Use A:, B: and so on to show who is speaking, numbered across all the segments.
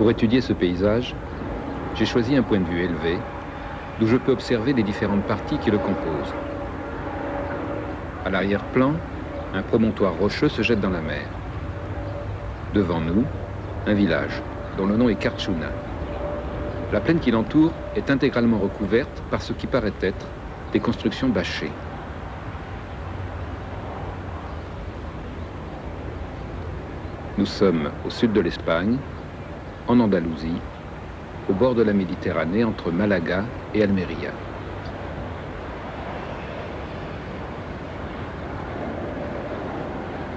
A: Pour étudier ce paysage, j'ai choisi un point de vue élevé, d'où je peux observer les différentes parties qui le composent. À l'arrière-plan, un promontoire rocheux se jette dans la mer. Devant nous, un village, dont le nom est Carchuna. La plaine qui l'entoure est intégralement recouverte par ce qui paraît être des constructions bâchées. Nous sommes au sud de l'Espagne, en Andalousie, au bord de la Méditerranée entre Malaga et Almeria.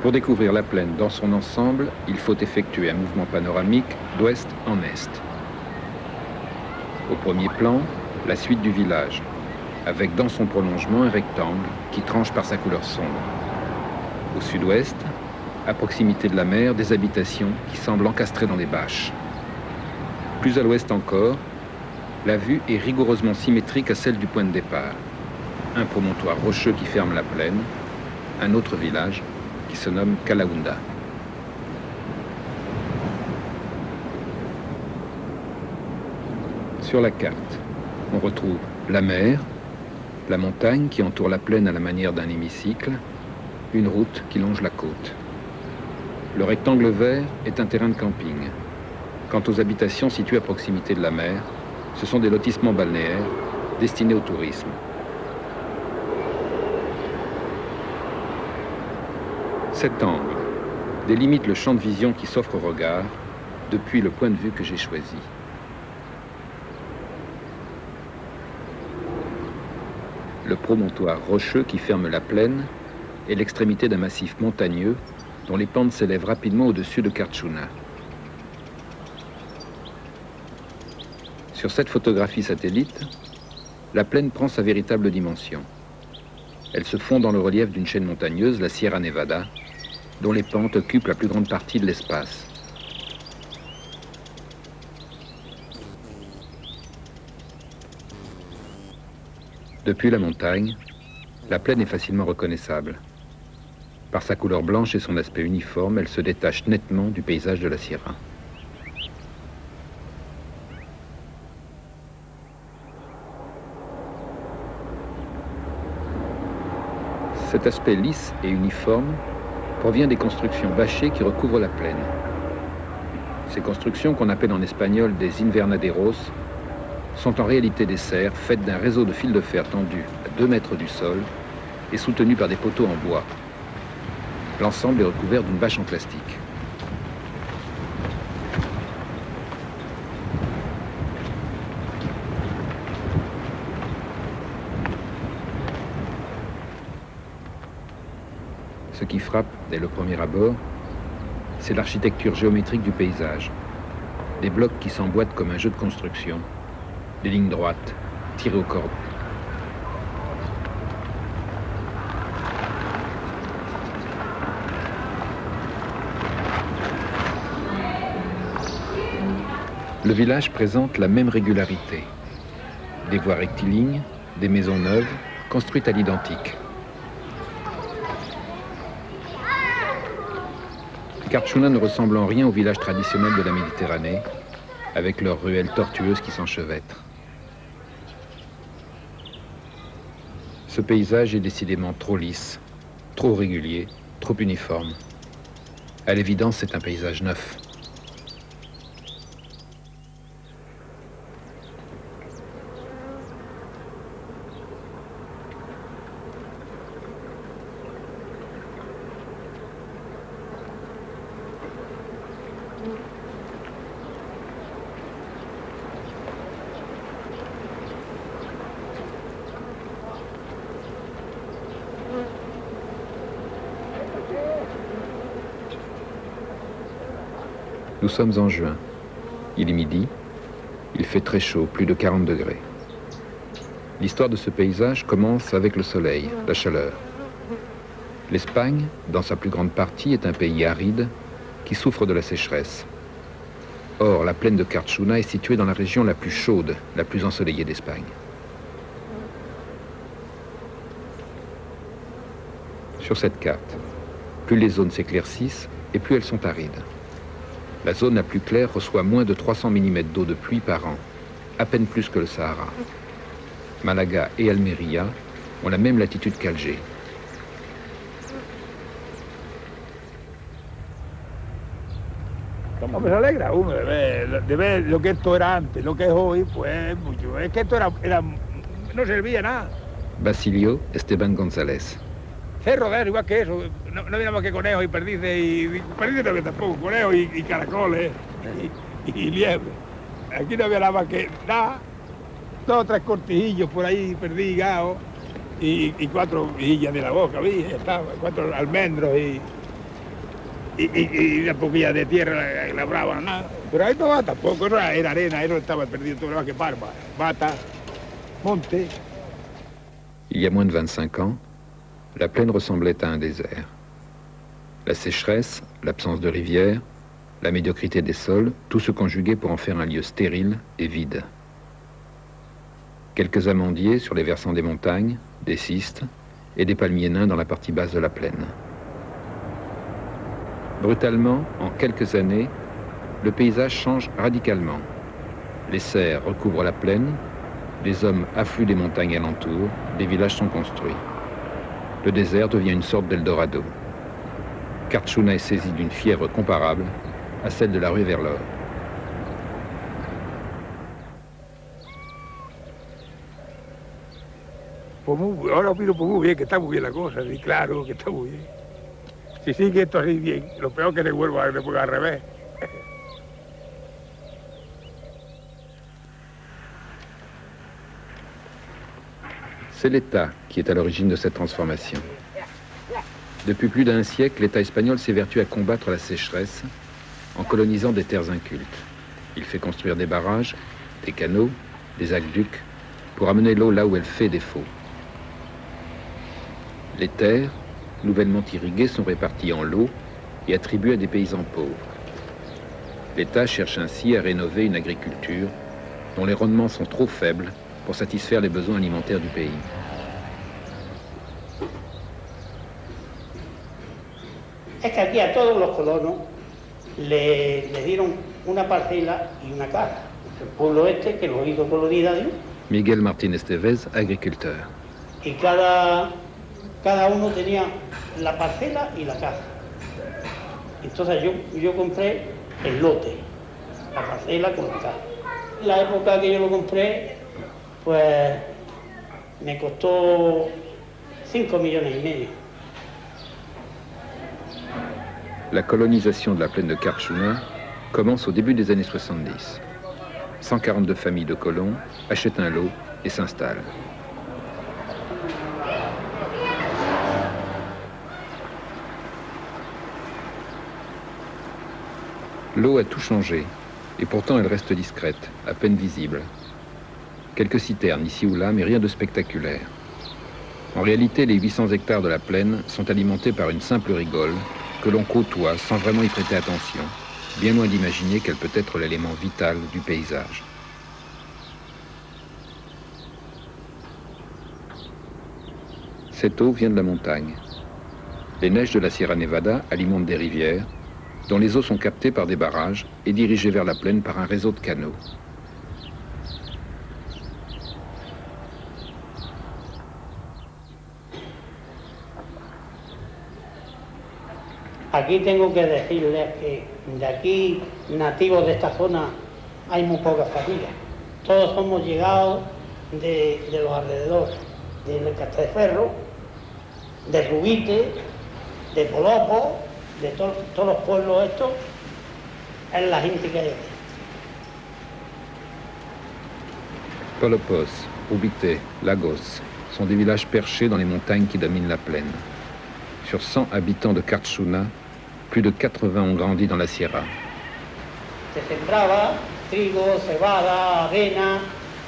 A: Pour découvrir la plaine dans son ensemble, il faut effectuer un mouvement panoramique d'ouest en est. Au premier plan, la suite du village, avec dans son prolongement un rectangle qui tranche par sa couleur sombre. Au sud-ouest, à proximité de la mer, des habitations qui semblent encastrées dans des bâches. Plus à l'ouest encore, la vue est rigoureusement symétrique à celle du point de départ. Un promontoire rocheux qui ferme la plaine, un autre village qui se nomme Calahunda. Sur la carte, on retrouve la mer, la montagne qui entoure la plaine à la manière d'un hémicycle, une route qui longe la côte. Le rectangle vert est un terrain de camping. Quant aux habitations situées à proximité de la mer, ce sont des lotissements balnéaires destinés au tourisme. Cet angle délimite le champ de vision qui s'offre au regard depuis le point de vue que j'ai choisi. Le promontoire rocheux qui ferme la plaine est l'extrémité d'un massif montagneux dont les pentes s'élèvent rapidement au-dessus de Carchuna. Sur cette photographie satellite, la plaine prend sa véritable dimension. Elle se fond dans le relief d'une chaîne montagneuse, la Sierra Nevada, dont les pentes occupent la plus grande partie de l'espace. Depuis la montagne, la plaine est facilement reconnaissable. Par sa couleur blanche et son aspect uniforme, elle se détache nettement du paysage de la Sierra. Cet aspect lisse et uniforme provient des constructions bâchées qui recouvrent la plaine. Ces constructions, qu'on appelle en espagnol des invernaderos, sont en réalité des serres faites d'un réseau de fils de fer tendus à 2 mètres du sol et soutenus par des poteaux en bois. L'ensemble est recouvert d'une bâche en plastique. Ce qui frappe dès le premier abord, c'est l'architecture géométrique du paysage. Des blocs qui s'emboîtent comme un jeu de construction, des lignes droites, tirées aux cordes. Le village présente la même régularité. Des voies rectilignes, des maisons neuves, construites à l'identique. Carchuna ne ressemble en rien au village traditionnel de la Méditerranée, avec leurs ruelles tortueuses qui s'enchevêtrent. Ce paysage est décidément trop lisse, trop régulier, trop uniforme. À l'évidence, c'est un paysage neuf. Nous sommes en juin. Il est midi. Il fait très chaud, plus de 40 degrés. L'histoire de ce paysage commence avec le soleil, la chaleur. L'Espagne, dans sa plus grande partie, est un pays aride qui souffre de la sécheresse. Or, la plaine de Carchuna est située dans la région la plus chaude, la plus ensoleillée d'Espagne. Sur cette carte, plus les zones s'éclaircissent et plus elles sont arides. La zone la plus claire reçoit moins de 300 mm d'eau de pluie par an, à peine plus que le Sahara. Malaga et Almería ont la même latitude qu'Alger.
B: Hombre, se alegra uno de ver lo que esto era antes, lo que es hoy, pues mucho. Es que esto no servía nada.
A: Basilio Esteban González.
B: Cerro de igual que eso, no había más que conejos y perdices, y perdices no había tampoco, conejos y caracoles y liebres. Aquí no había nada más que nada, 2 o 3 cortijillos por ahí perdigados y 4 hijillas de la boca, había, estaba, 4 almendros y una poquilla de tierra labraba, nada. Pero ahí no va tampoco, eso era arena, eso estaba perdido todo lo más que parma, mata, monte.
A: Il y a moins de 25 ans, la plaine ressemblait à un désert. La sécheresse, l'absence de rivières, la médiocrité des sols, tout se conjuguait pour en faire un lieu stérile et vide. Quelques amandiers sur les versants des montagnes, des cistes et des palmiers nains dans la partie basse de la plaine. Brutalement, en quelques années, le paysage change radicalement. Les serres recouvrent la plaine, les hommes affluent des montagnes alentours, des villages sont construits. Le désert devient une sorte d'Eldorado. Carchuna est saisi d'une fièvre comparable à celle de la rue vers l'or.
B: Ahora opino pues muy bien, que está muy bien la cosa, sí, claro, que está muy bien. Si sigue esto así bien, lo peor que te vuelvo a después al revés.
A: C'est l'État qui est à l'origine de cette transformation. Depuis plus d'un siècle, l'État espagnol s'évertue à combattre la sécheresse en colonisant des terres incultes. Il fait construire des barrages, des canaux, des aqueducs pour amener l'eau là où elle fait défaut. Les terres, nouvellement irriguées, sont réparties en lots et attribuées à des paysans pauvres. L'État cherche ainsi à rénover une agriculture dont les rendements sont trop faibles pour satisfaire les besoins alimentaires du pays.
C: Es que aquí a todos los colonos le dieron una parcela y una casa. El pueblo este que lo hizo colonización.
A: Miguel Martínez Tevez, agriculteur.
C: Y cada uno tenía la parcela y la casa. Entonces yo compré el lote, la parcela con la casa. En la época que yo lo compré, pues me costó 5,5 millions.
A: La colonisation de la plaine de Carchuna commence au début des années 70. 142 familles de colons achètent un lot et s'installent. L'eau a tout changé, et pourtant elle reste discrète, à peine visible. Quelques citernes ici ou là, mais rien de spectaculaire. En réalité, les 800 hectares de la plaine sont alimentés par une simple rigole que l'on côtoie sans vraiment y prêter attention, bien loin d'imaginer qu'elle peut être l'élément vital du paysage. Cette eau vient de la montagne. Les neiges de la Sierra Nevada alimentent des rivières, dont les eaux sont captées par des barrages et dirigées vers la plaine par un réseau de canaux.
C: Aquí tengo que decirles que de aquí, nativos de esta zona, hay muy pocas familias. Todos somos llegados de los alrededores, del Castellferro, de Rubite, de Polopo, de todos los pueblos estos, es la gente que hay aquí.
A: Polopos, Rubite, Lagos sont des villages perchés dans les montagnes qui dominent la plaine. Sur 100 habitants de Carchuna, plus de 80 ont grandi dans la sierra.
C: Se sembraba trigo, cebada, avena,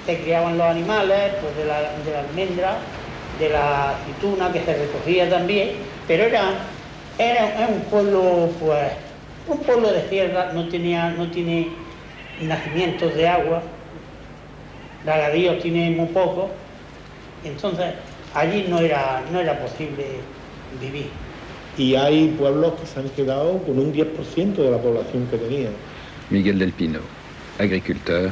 C: se criaban los animales, pues de la almendra, de la aceituna que se recogía también, pero era un pueblo, pues, un pueblo de sierra, no tiene nacimientos de agua, regadíos tiene muy poco, entonces allí no era posible vivir.
D: y hay pueblos que se han quedado con un 10% de la población que tenían.
A: Miguel del Pino, agriculteur,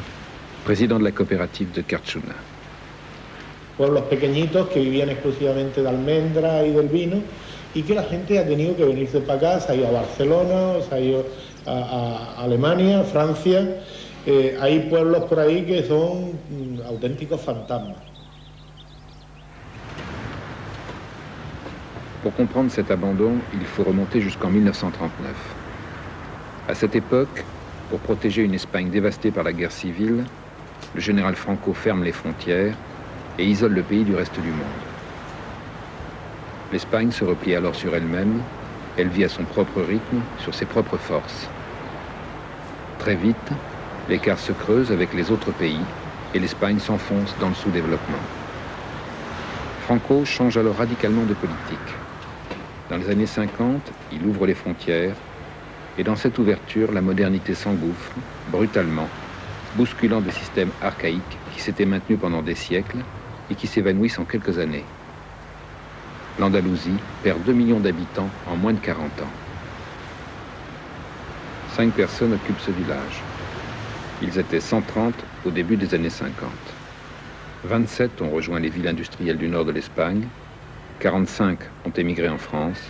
A: président de la coopérative de Carchuna.
D: Pueblos pequeñitos que vivían exclusivamente de almendra y del vino y que la gente ha tenido que venirse para acá, se ha ido a Barcelona, se ha ido a Alemania, Francia. Hay pueblos por ahí que son auténticos fantasmas.
A: Pour comprendre cet abandon, il faut remonter jusqu'en 1939. À cette époque, pour protéger une Espagne dévastée par la guerre civile, le général Franco ferme les frontières et isole le pays du reste du monde. L'Espagne se replie alors sur elle-même, elle vit à son propre rythme, sur ses propres forces. Très vite, l'écart se creuse avec les autres pays et l'Espagne s'enfonce dans le sous-développement. Franco change alors radicalement de politique. Dans les années 50, il ouvre les frontières et dans cette ouverture, la modernité s'engouffre, brutalement, bousculant des systèmes archaïques qui s'étaient maintenus pendant des siècles et qui s'évanouissent en quelques années. L'Andalousie perd 2 millions d'habitants en moins de 40 ans. 5 personnes occupent ce village. Ils étaient 130 au début des années 50. 27 ont rejoint les villes industrielles du nord de l'Espagne, 45 ont émigré en France,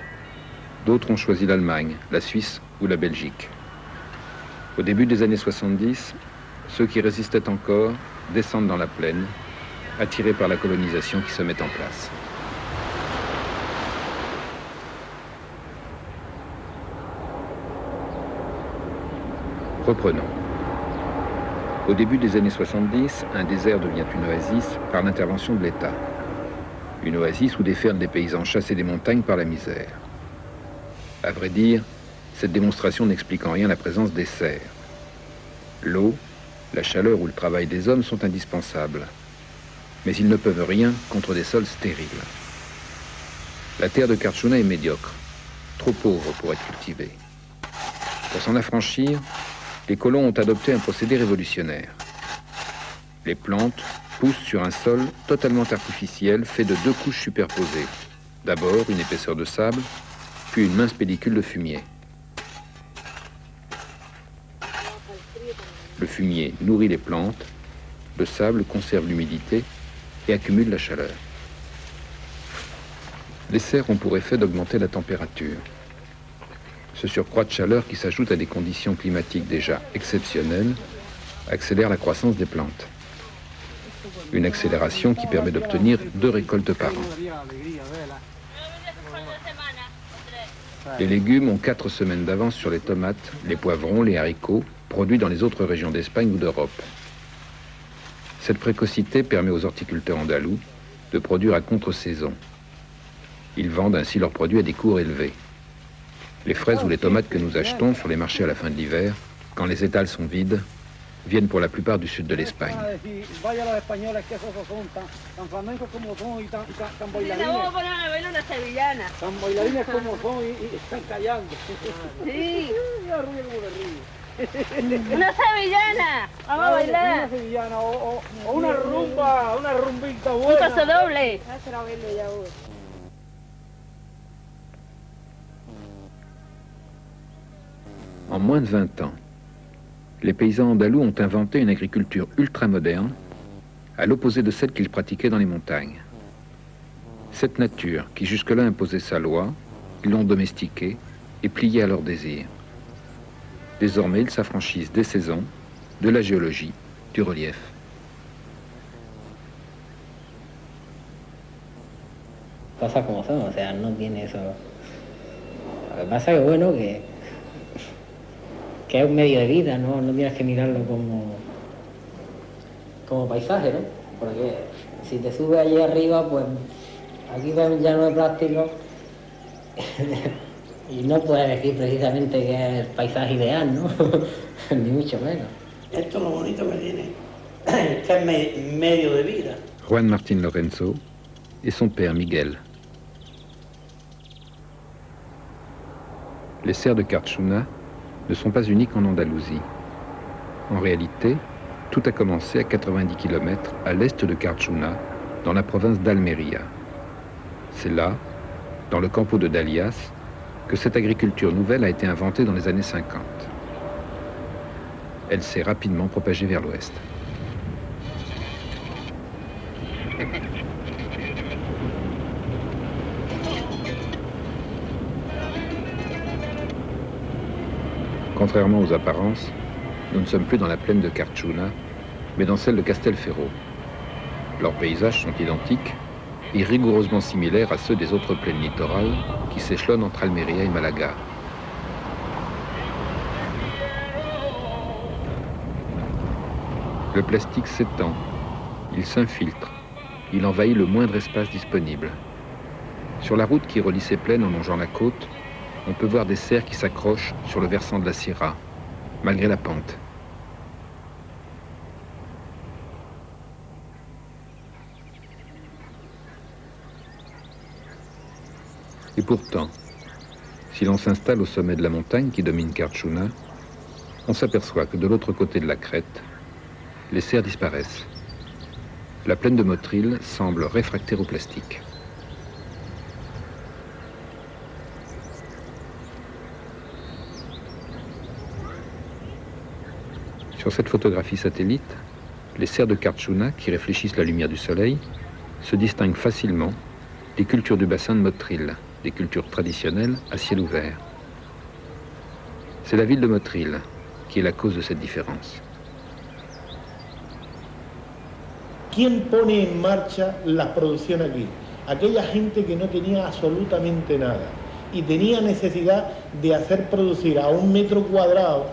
A: d'autres ont choisi l'Allemagne, la Suisse ou la Belgique. Au début des années 70, ceux qui résistaient encore descendent dans la plaine, attirés par la colonisation qui se met en place. Reprenons. Au début des années 70, un désert devient une oasis par l'intervention de l'État. Une oasis où déferlent des paysans chassés des montagnes par la misère. À vrai dire, cette démonstration n'explique en rien la présence des serres. L'eau, la chaleur ou le travail des hommes sont indispensables. Mais ils ne peuvent rien contre des sols stériles. La terre de Carchuna est médiocre, trop pauvre pour être cultivée. Pour s'en affranchir, les colons ont adopté un procédé révolutionnaire. Les plantes poussent sur un sol totalement artificiel fait de 2 couches superposées. D'abord une épaisseur de sable, puis une mince pellicule de fumier. Le fumier nourrit les plantes, le sable conserve l'humidité et accumule la chaleur. Les serres ont pour effet d'augmenter la température. Ce surcroît de chaleur qui s'ajoute à des conditions climatiques déjà exceptionnelles accélère la croissance des plantes. Une accélération qui permet d'obtenir 2 récoltes par an. Les légumes ont 4 semaines d'avance sur les tomates, les poivrons, les haricots, produits dans les autres régions d'Espagne ou d'Europe. Cette précocité permet aux horticulteurs andalous de produire à contre-saison. Ils vendent ainsi leurs produits à des cours élevés. Les fraises ou les tomates que nous achetons sur les marchés à la fin de l'hiver, quand les étals sont vides, viennent pour la plupart du sud de l'Espagne.
E: Una sevillana, vamos a bailar.
D: Una sevillana o una rumba, una rumbita buena.
E: Un paso doble.
A: En moins de 20 ans, les paysans andalous ont inventé une agriculture ultramoderne, à l'opposé de celle qu'ils pratiquaient dans les montagnes. Cette nature, qui jusque-là imposait sa loi, ils l'ont domestiquée et pliée à leurs désirs. Désormais, ils s'affranchissent des saisons, de la géologie, du relief.
C: Cosas como son, o sea, no tiene eso. Lo que pasa es que bueno, que es un medio de vida, ¿no? No tienes que mirarlo como paisaje, ¿no? Porque si te subes allí arriba, pues aquí ves un llano de plástico y no puedes decir precisamente que es el paisaje ideal, ¿no? Ni mucho menos. Esto es lo bonito que tiene, que es medio de vida.
A: Juan Martín Lorenzo et son père Miguel. Les serres de Carchuna ne sont pas uniques en Andalousie. En réalité, tout a commencé à 90 km à l'est de Carchuna, dans la province d'Almería. C'est là, dans le campo de Dalias, que cette agriculture nouvelle a été inventée dans les années 50. Elle s'est rapidement propagée vers l'ouest. Contrairement aux apparences, nous ne sommes plus dans la plaine de Carchuna, mais dans celle de Castelferro. Leurs paysages sont identiques et rigoureusement similaires à ceux des autres plaines littorales qui s'échelonnent entre Almeria et Malaga. Le plastique s'étend, il s'infiltre, il envahit le moindre espace disponible. Sur la route qui relie ces plaines en longeant la côte, on peut voir des cerfs qui s'accrochent sur le versant de la Sierra, malgré la pente. Et pourtant, si l'on s'installe au sommet de la montagne qui domine Carchuna, on s'aperçoit que de l'autre côté de la crête, les cerfs disparaissent. La plaine de Motril semble réfractaire au plastique. Sur cette photographie satellite, les cerfs de Carchuna, qui réfléchissent la lumière du soleil, se distinguent facilement des cultures du bassin de Motril, des cultures traditionnelles à ciel ouvert. C'est la ville de Motril qui est la cause de cette différence.
D: ¿Quién pone en marcha la producción aquí? Aquella gente que no tenía absolutamente nada y tenía necesidad de hacer producir a 1 metro cuadrado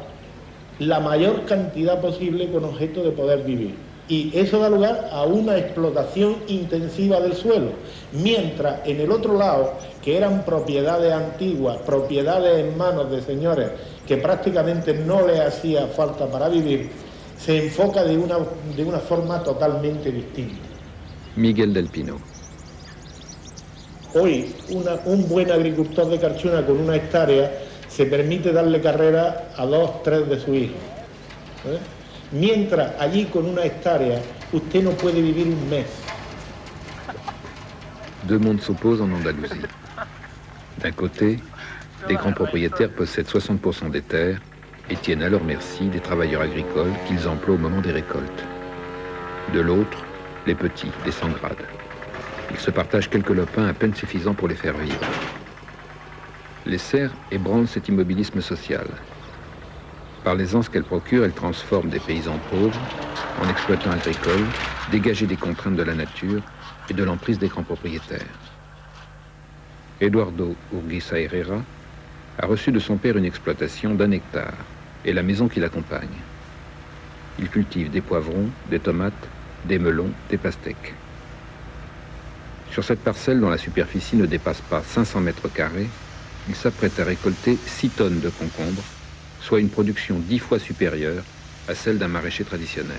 D: la mayor cantidad posible con objeto de poder vivir. Y eso da lugar a una explotación intensiva del suelo, mientras en el otro lado, que eran propiedades antiguas, propiedades en manos de señores que prácticamente no les hacía falta para vivir, se enfoca de una forma totalmente distinta.
A: Miguel del Pino.
D: Hoy un buen agricultor de Carchuna con una hectárea se permite darle carrera a 2, 3 de sus hijos. Mientras allí con una hectárea usted no puede vivir un mes.
A: Deux mondes s'opposent en Andalousie. D'un côté, des grands propriétaires possèdent 60% des terres et tiennent à leur merci des travailleurs agricoles qu'ils emploient au moment des récoltes. De l'autre, les petits, les sans-grades. Ils se partagent quelques lopins à peine suffisants pour les faire vivre. Les serres ébranlent cet immobilisme social. Par l'aisance qu'elles procurent, elles transforment des paysans pauvres en exploitants agricoles, dégagés des contraintes de la nature et de l'emprise des grands propriétaires. Eduardo Urquiza Herrera a reçu de son père une exploitation d'1 hectare et la maison qui l'accompagne. Il cultive des poivrons, des tomates, des melons, des pastèques. Sur cette parcelle dont la superficie ne dépasse pas 500 mètres carrés, il s'apprête à récolter 6 tonnes de concombres, soit une production 10 fois supérieure à celle d'un maraîcher traditionnel.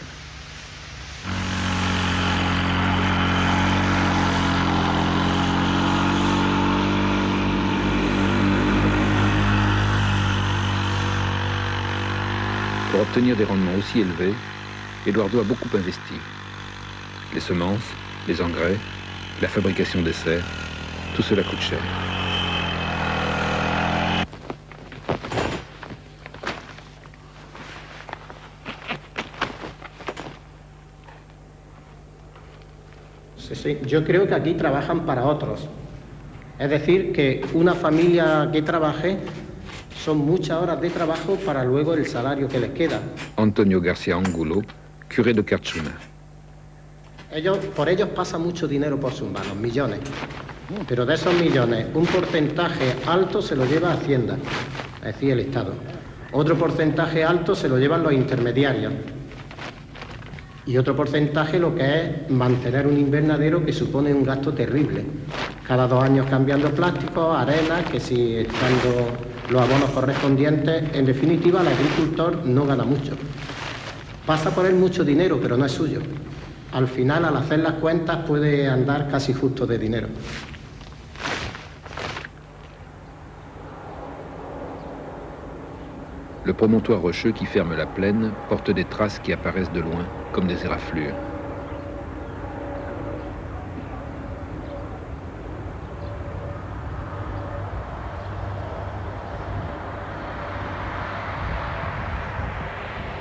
A: Pour obtenir des rendements aussi élevés, Eduardo a beaucoup investi. Les semences, les engrais, la fabrication des serres, tout cela coûte cher.
F: Sí, yo creo que aquí trabajan para otros. Es decir, que una familia que trabaje son muchas horas de trabajo para luego el salario que les queda.
A: Antonio García Angulo, curé de Carchuna.
F: Por ellos pasa mucho dinero por sus manos, millones. Pero de esos millones, un porcentaje alto se lo lleva Hacienda, es decir, el Estado. Otro porcentaje alto se lo llevan los intermediarios. Y otro porcentaje lo que es mantener un invernadero que supone un gasto terrible. Cada 2 años cambiando plásticos, arena, que si estando los abonos correspondientes, en definitiva el agricultor no gana mucho. Pasa por él mucho dinero, pero no es suyo. Al final, al hacer las cuentas, puede andar casi justo de dinero.
A: Le promontoire rocheux qui ferme la plaine porte des traces qui apparaissent de loin, comme des éraflures.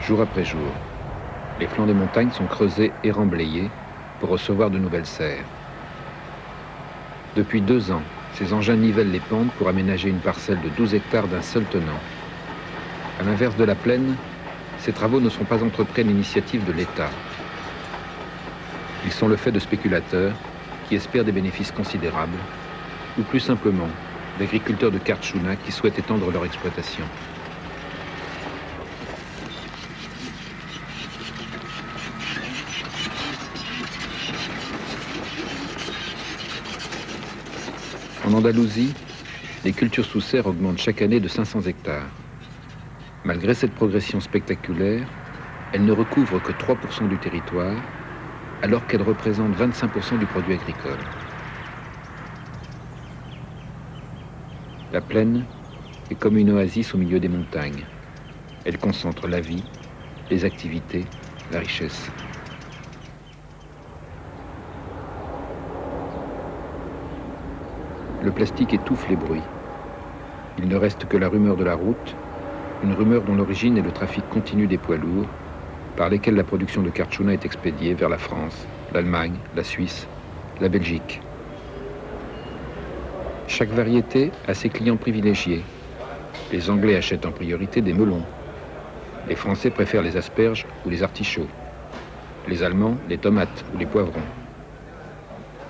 A: jour après jour. Les flancs des montagnes sont creusés et remblayés pour recevoir de nouvelles serres. Depuis 2 ans, ces engins nivellent les pentes pour aménager une parcelle de 12 hectares d'un seul tenant. À l'inverse de la plaine, ces travaux ne sont pas entrepris à l'initiative de l'État. Ils sont le fait de spéculateurs qui espèrent des bénéfices considérables, ou plus simplement, d'agriculteurs de Kartchouna qui souhaitent étendre leur exploitation. En Andalousie, les cultures sous serre augmentent chaque année de 500 hectares. Malgré cette progression spectaculaire, elles ne recouvrent que 3% du territoire, alors qu'elles représentent 25% du produit agricole. La plaine est comme une oasis au milieu des montagnes. Elle concentre la vie, les activités, la richesse. Le plastique étouffe les bruits. Il ne reste que la rumeur de la route, une rumeur dont l'origine est le trafic continu des poids lourds, par lesquels la production de Kartchouna est expédiée vers la France, l'Allemagne, la Suisse, la Belgique. Chaque variété a ses clients privilégiés. Les Anglais achètent en priorité des melons. Les Français préfèrent les asperges ou les artichauts. Les Allemands, les tomates ou les poivrons.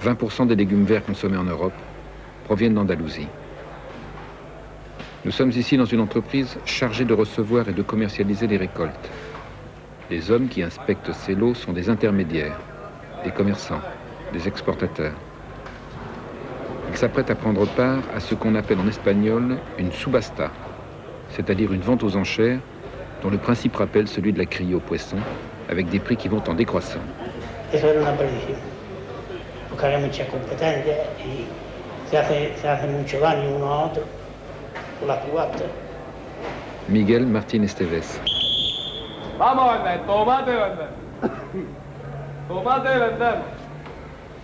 A: 20% des légumes verts consommés en Europe proviennent d'Andalousie. Nous sommes ici dans une entreprise chargée de recevoir et de commercialiser les récoltes. Les hommes qui inspectent ces lots sont des intermédiaires, des commerçants, des exportateurs. Ils s'apprêtent à prendre part à ce qu'on appelle en espagnol une subasta, c'est-à-dire une vente aux enchères dont le principe rappelle celui de la criée aux poissons, avec des prix qui vont en décroissant.
C: Eso era una perdición, porque había mucha competencia y se hace mucho daño uno a otro por la subasta.
A: Miguel Martín Esteves.
G: Vamos a vender, tomate vender. Tomate vendemos.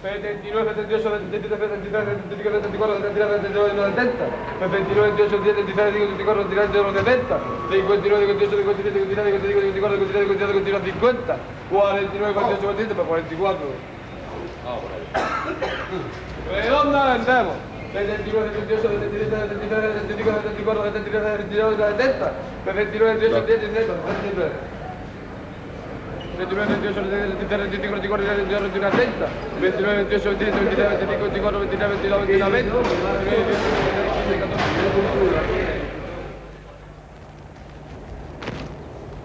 G: 79, 78, 73, 73, 74, 74, 73, 79, 70. 29, 28, 10, 23, 54, 29, 70. 59, 58, 57, 59, 54, 55, 54, 55, 50. 49, 48, 47, pues 44. Redonda vendemos. 79, 78, 77, 73, 74, 74, 73, 79, 70. 29, 28, 10, 17, 73. 29, 28, 23, 24, 24, 29, 30, 29, 28, 27, 29, 25, 24, 29, 29, 29, 20, 14.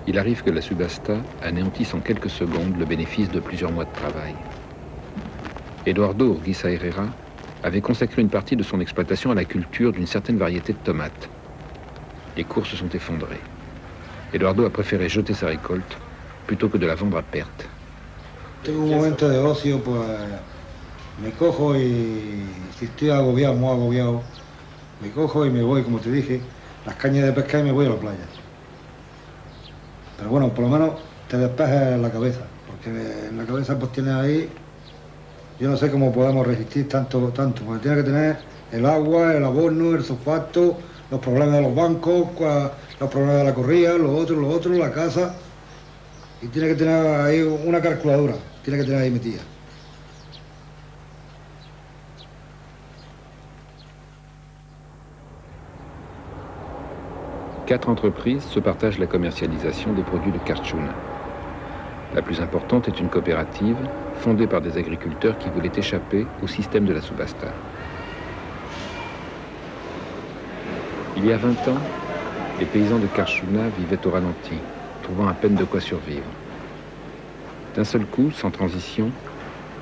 A: Il arrive que la subasta anéantisse en quelques secondes le bénéfice de plusieurs mois de travail. Eduardo Urquiza Herrera avait consacré une partie de son exploitation à la culture d'une certaine variété de tomates. Les cours se sont effondrés. Eduardo a préféré jeter sa récolte plutôt que de la vendre à perte.
H: Tengo un momento de ocio, pues me cojo y si estoy agobiado, muy agobiado, me cojo y me voy, como te dije, las cañas de pescar y me voy a la playa. Pero bueno, por lo menos te despejas la cabeza, porque en la cabeza pues tienes ahí, yo no sé cómo podemos resistir tanto, porque tienes que tener el agua, el abono, el sulfato, los problemas de los bancos, los problemas de la corrida, lo otro, la casa. Y tiene que tener ahí una calculadora, tiene que tener ahí metida.
A: Quatre entreprises se partagent la commercialisation des produits de Kartchouna. La plus importante est une coopérative fondée par des agriculteurs qui voulaient échapper au système de la subasta. Il y a 20 ans, les paysans de Kartchouna vivaient au ralenti, trouvant à peine de quoi survivre. D'un seul coup, sans transition,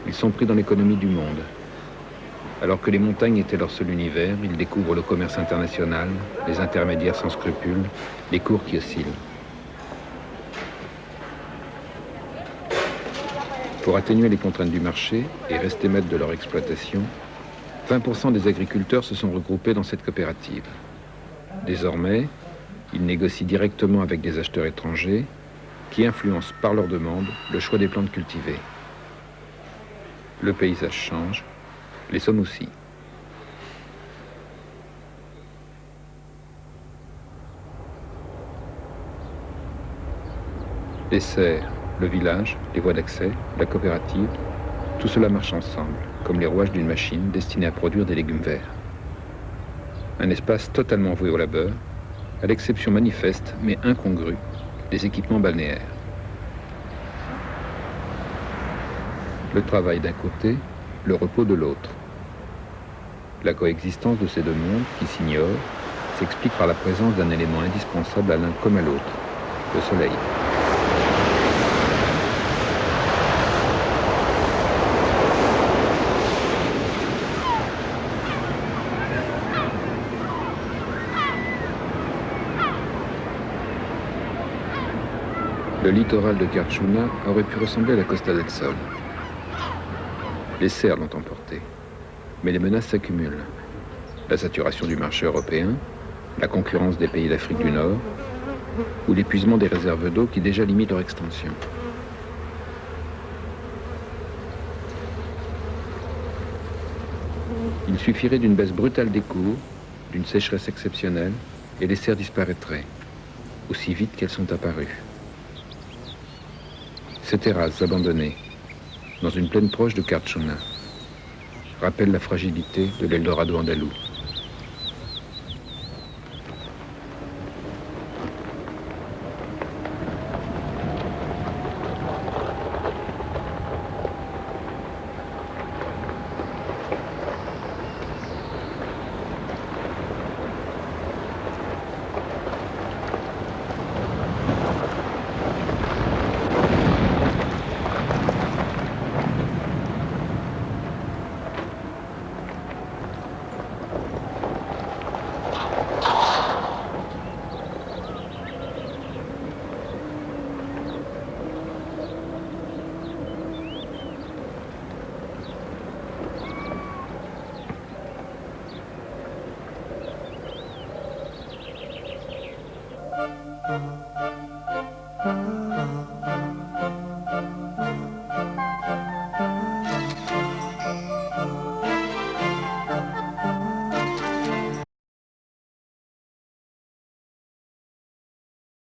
A: ils sont pris dans l'économie du monde. Alors que les montagnes étaient leur seul univers, ils découvrent le commerce international, les intermédiaires sans scrupules, les cours qui oscillent. Pour atténuer les contraintes du marché et rester maîtres de leur exploitation, 20% des agriculteurs se sont regroupés dans cette coopérative. Désormais, ils négocient directement avec des acheteurs étrangers qui influencent par leur demande le choix des plantes cultivées. Le paysage change, les sommes aussi. Les serres, le village, les voies d'accès, la coopérative, tout cela marche ensemble, comme les rouages d'une machine destinée à produire des légumes verts. Un espace totalement voué au labeur, à l'exception manifeste, mais incongrue, des équipements balnéaires. Le travail d'un côté, le repos de l'autre. La coexistence de ces deux mondes, qui s'ignorent, s'explique par la présence d'un élément indispensable à l'un comme à l'autre, le soleil. Le littoral de Carchuna aurait pu ressembler à la Costa del Sol. Les serres l'ont emporté, mais les menaces s'accumulent. La saturation du marché européen, la concurrence des pays d'Afrique du Nord, ou l'épuisement des réserves d'eau qui déjà limitent leur extension. Il suffirait d'une baisse brutale des cours, d'une sécheresse exceptionnelle, et les serres disparaîtraient, aussi vite qu'elles sont apparues. Ces terrasses abandonnées, dans une plaine proche de Carchuna, rappellent la fragilité de l'Eldorado andalou.